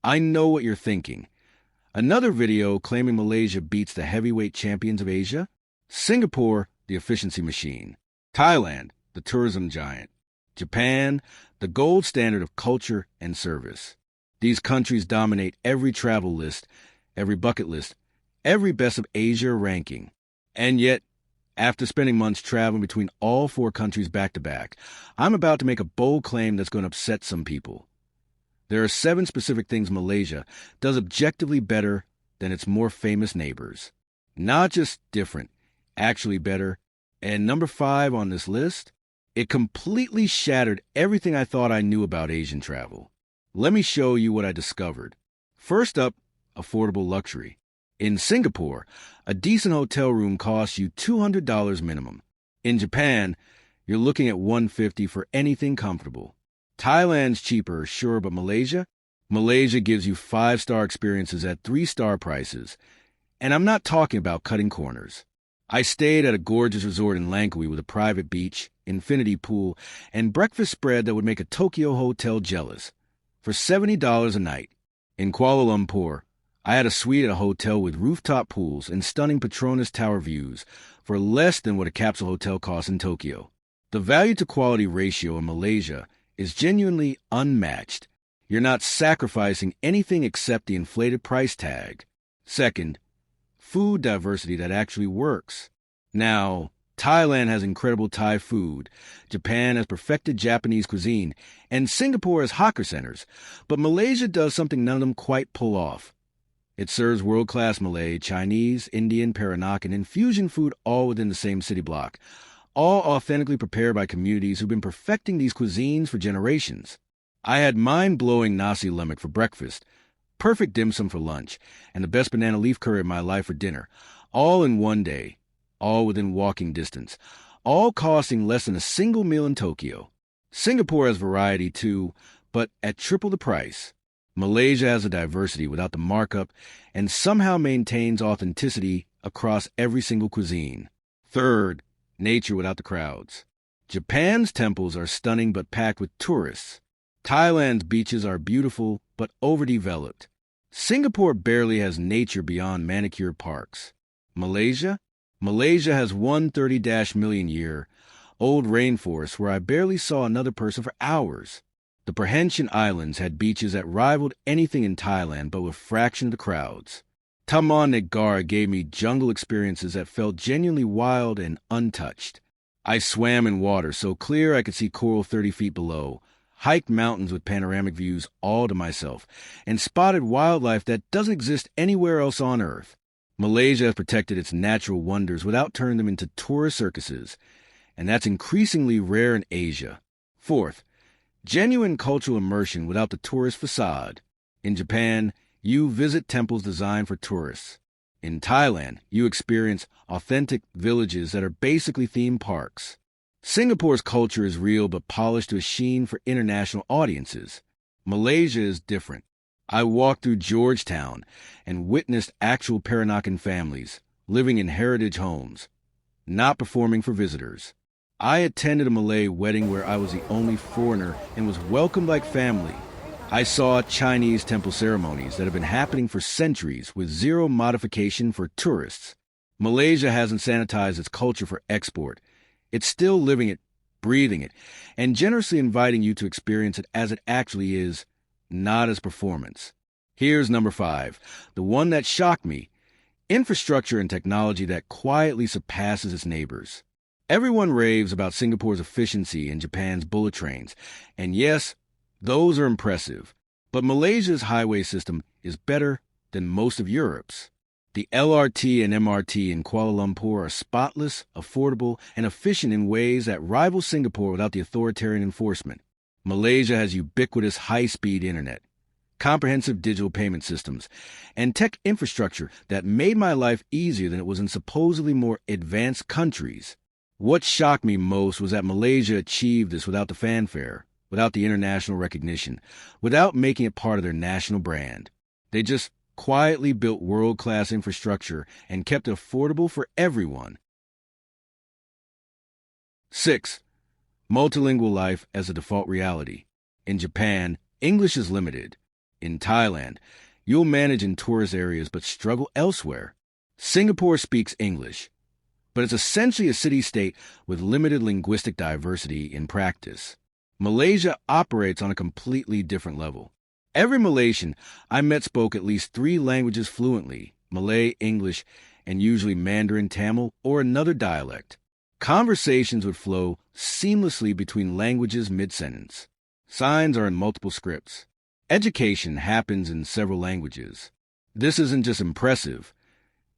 I know what you're thinking. Another video claiming Malaysia beats the heavyweight champions of Asia? Singapore, the efficiency machine. Thailand, the tourism giant. Japan, the gold standard of culture and service. These countries dominate every travel list, every bucket list, every best of Asia ranking. And yet, after spending months traveling between all four countries back to back, I'm about to make a bold claim that's going to upset some people. There are 7 specific things Malaysia does objectively better than its more famous neighbors. Not just different, actually better. And number 5 on this list, it completely shattered everything I thought I knew about Asian travel. Let me show you what I discovered. First up, affordable luxury. In Singapore, a decent hotel room costs you $200 minimum. In Japan, you're looking at $150 for anything comfortable. Thailand's cheaper, sure, but Malaysia gives you 5-star experiences at 3-star prices. And I'm not talking about cutting corners. I stayed at a gorgeous resort in Langkawi with a private beach, infinity pool, and breakfast spread that would make a Tokyo hotel jealous. For $70 a night. In Kuala Lumpur, I had a suite at a hotel with rooftop pools and stunning Petronas Tower views for less than what a capsule hotel costs in Tokyo. The value-to-quality ratio in Malaysia is genuinely unmatched. You're not sacrificing anything except the inflated price tag. Second, food diversity that actually works. Now, Thailand has incredible Thai food, Japan has perfected Japanese cuisine, and Singapore has hawker centers, but Malaysia does something none of them quite pull off. It serves world-class Malay, Chinese, Indian, Peranakan, and fusion food all within the same city block, all authentically prepared by communities who've been perfecting these cuisines for generations. I had mind-blowing nasi lemak for breakfast, perfect dim sum for lunch, and the best banana leaf curry of my life for dinner, all in one day, all within walking distance, all costing less than a single meal in Tokyo. Singapore has variety too, but at triple the price. Malaysia has a diversity without the markup and somehow maintains authenticity across every single cuisine. Third, nature without the crowds. Japan's temples are stunning but packed with tourists. Thailand's beaches are beautiful but overdeveloped. Singapore barely has nature beyond manicured parks. Malaysia has 130 million year old rainforests where I barely saw another person for hours. The Perhentian Islands had beaches that rivaled anything in Thailand but with a fraction of the crowds. Taman Negara gave me jungle experiences that felt genuinely wild and untouched. I swam in water so clear I could see coral 30 feet below, hiked mountains with panoramic views all to myself, and spotted wildlife that doesn't exist anywhere else on Earth. Malaysia has protected its natural wonders without turning them into tourist circuses, and that's increasingly rare in Asia. Fourth, genuine cultural immersion without the tourist facade. In Japan, you visit temples designed for tourists. In Thailand, you experience authentic villages that are basically theme parks. Singapore's culture is real but polished to a sheen for international audiences. Malaysia is different. I walked through Georgetown and witnessed actual Peranakan families living in heritage homes, not performing for visitors. I attended a Malay wedding where I was the only foreigner and was welcomed like family. I saw Chinese temple ceremonies that have been happening for centuries with zero modification for tourists. Malaysia hasn't sanitized its culture for export. It's still living it, breathing it, and generously inviting you to experience it as it actually is, not as performance. Here's number 5, the one that shocked me. Infrastructure and technology that quietly surpasses its neighbors. Everyone raves about Singapore's efficiency and Japan's bullet trains, and yes, those are impressive. But Malaysia's highway system is better than most of Europe's. The LRT and MRT in Kuala Lumpur are spotless, affordable, and efficient in ways that rival Singapore without the authoritarian enforcement. Malaysia has ubiquitous high-speed internet, comprehensive digital payment systems, and tech infrastructure that made my life easier than it was in supposedly more advanced countries. What shocked me most was that Malaysia achieved this without the fanfare, without the international recognition, without making it part of their national brand. They just quietly built world-class infrastructure and kept it affordable for everyone. 6. Multilingual life as a default reality. In Japan, English is limited. In Thailand, you'll manage in tourist areas but struggle elsewhere. Singapore speaks English, but it's essentially a city-state with limited linguistic diversity in practice. Malaysia operates on a completely different level. Every Malaysian I met spoke at least 3 languages fluently: Malay, English, and usually Mandarin, Tamil, or another dialect. Conversations would flow seamlessly between languages mid-sentence. Signs are in multiple scripts. Education happens in several languages. This isn't just impressive.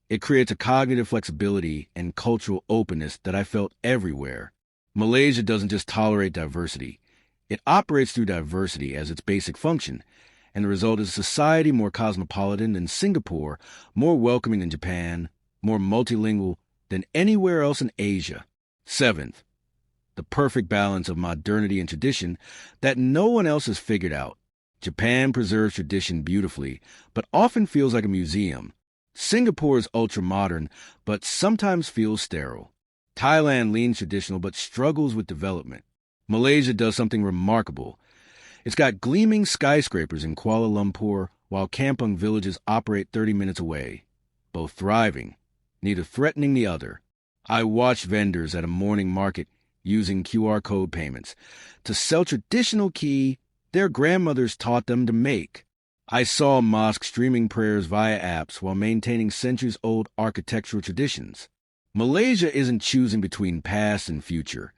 It creates a cognitive flexibility and cultural openness that I felt everywhere. Malaysia doesn't just tolerate diversity. It operates through diversity as its basic function, and the result is a society more cosmopolitan than Singapore, more welcoming than Japan, more multilingual than anywhere else in Asia. 7th, the perfect balance of modernity and tradition that no one else has figured out. Japan preserves tradition beautifully, but often feels like a museum. Singapore is ultra-modern, but sometimes feels sterile. Thailand leans traditional, but struggles with development. Malaysia does something remarkable. It's got gleaming skyscrapers in Kuala Lumpur, while kampung villages operate 30 minutes away, both thriving, neither threatening the other. I watched vendors at a morning market using QR code payments to sell traditional key their grandmothers taught them to make. I saw mosques streaming prayers via apps while maintaining centuries-old architectural traditions. Malaysia isn't choosing between past and future.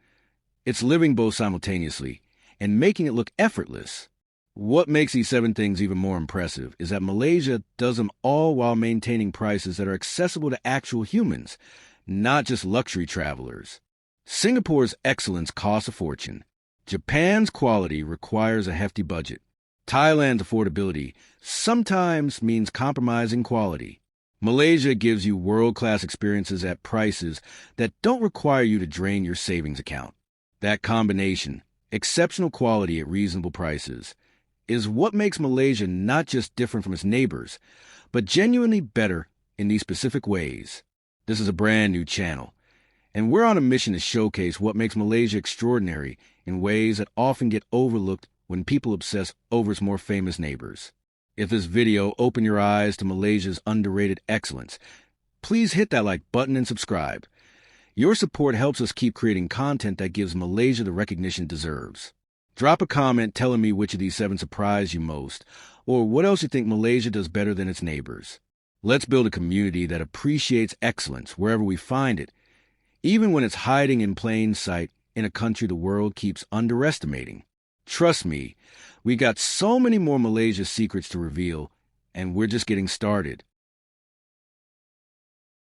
It's living both simultaneously and making it look effortless. What makes these 7 things even more impressive is that Malaysia does them all while maintaining prices that are accessible to actual humans, not just luxury travelers. Singapore's excellence costs a fortune. Japan's quality requires a hefty budget. Thailand's affordability sometimes means compromising quality. Malaysia gives you world-class experiences at prices that don't require you to drain your savings account. That combination, exceptional quality at reasonable prices, is what makes Malaysia not just different from its neighbors, but genuinely better in these specific ways. This is a brand new channel, and we're on a mission to showcase what makes Malaysia extraordinary in ways that often get overlooked when people obsess over its more famous neighbors. If this video opened your eyes to Malaysia's underrated excellence, please hit that like button and subscribe. Your support helps us keep creating content that gives Malaysia the recognition it deserves. Drop a comment telling me which of these 7 surprised you most, or what else you think Malaysia does better than its neighbors. Let's build a community that appreciates excellence wherever we find it, even when it's hiding in plain sight in a country the world keeps underestimating. Trust me, we got so many more Malaysia secrets to reveal, and we're just getting started.